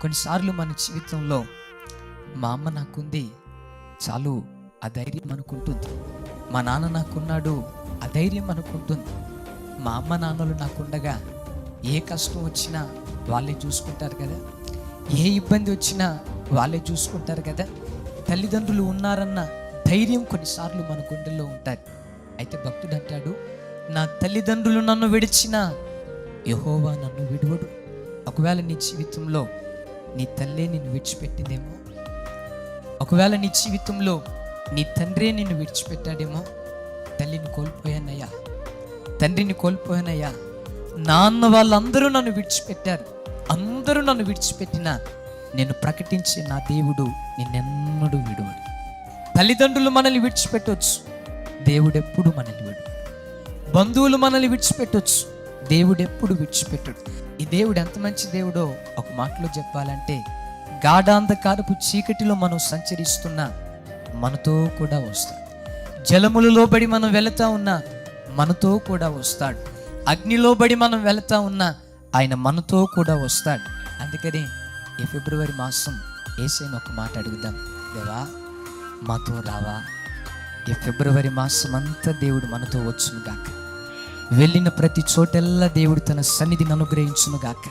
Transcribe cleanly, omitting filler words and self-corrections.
కొన్నిసార్లు మన జీవితంలో మా అమ్మ నాకుంది చాలు, ఆ ధైర్యం అనుకుంటుంది. మా నాన్న నాకున్నాడు, ఆ ధైర్యం అనుకుంటుంది. మా అమ్మ నాన్నలు నాకుండగా ఏ కష్టం వచ్చినా వాళ్ళే చూసుకుంటారు కదా, ఏ ఇబ్బంది వచ్చినా వాళ్ళే చూసుకుంటారు కదా. తల్లిదండ్రులు ఉన్నారన్న ధైర్యం కొన్నిసార్లు మన గుండెల్లో ఉంటుంది. అయితే భక్తుడు అంటాడు, నా తల్లిదండ్రులు నన్ను విడిచినా యెహోవా నన్ను విడువడు. ఒకవేళ నీ జీవితంలో నీ తల్లే నిన్ను విడిచిపెట్టిందేమో, ఒకవేళ నీ జీవితంలో నీ తండ్రే నిన్ను విడిచిపెట్టాడేమో. తల్లిని కోల్పోయానయ్యా, తండ్రిని కోల్పోయానయ్యా, నాన్న వాళ్ళందరూ నన్ను విడిచిపెట్టారు, అందరూ నన్ను విడిచిపెట్టినా నేను ప్రకటించే నా దేవుడు నిన్నెన్నడూ విడువడు. తల్లిదండ్రులు మనల్ని విడిచిపెట్టవచ్చు, దేవుడు ఎప్పుడు మనల్ని విడువడు. బంధువులు మనల్ని విడిచిపెట్టవచ్చు, దేవుడు ఎప్పుడు విడిచిపెట్టడు. ఈ దేవుడు ఎంత మంచి దేవుడో ఒక మాటలో చెప్పాలంటే, గాఢాంధకారపు చీకటిలో మనం సంచరిస్తున్నా మనతో కూడా వస్తాడు. జలములలో బడి మనం వెళతా ఉన్నా మనతో కూడా వస్తాడు. అగ్నిలో బడి మనం వెళతా ఉన్నా ఆయన మనతో కూడా వస్తాడు. అందుకని ఈ ఫిబ్రవరి మాసం యేసయ్యను ఒక మాట అడుగుదాం, దేవా మాతో రావా. ఈ ఫిబ్రవరి మాసం అంతా దేవుడు మనతో వచ్చును గాక. వెళ్ళిన ప్రతి చోటెల్లా దేవుడు తన సన్నిధిని అనుగ్రహించును గాక.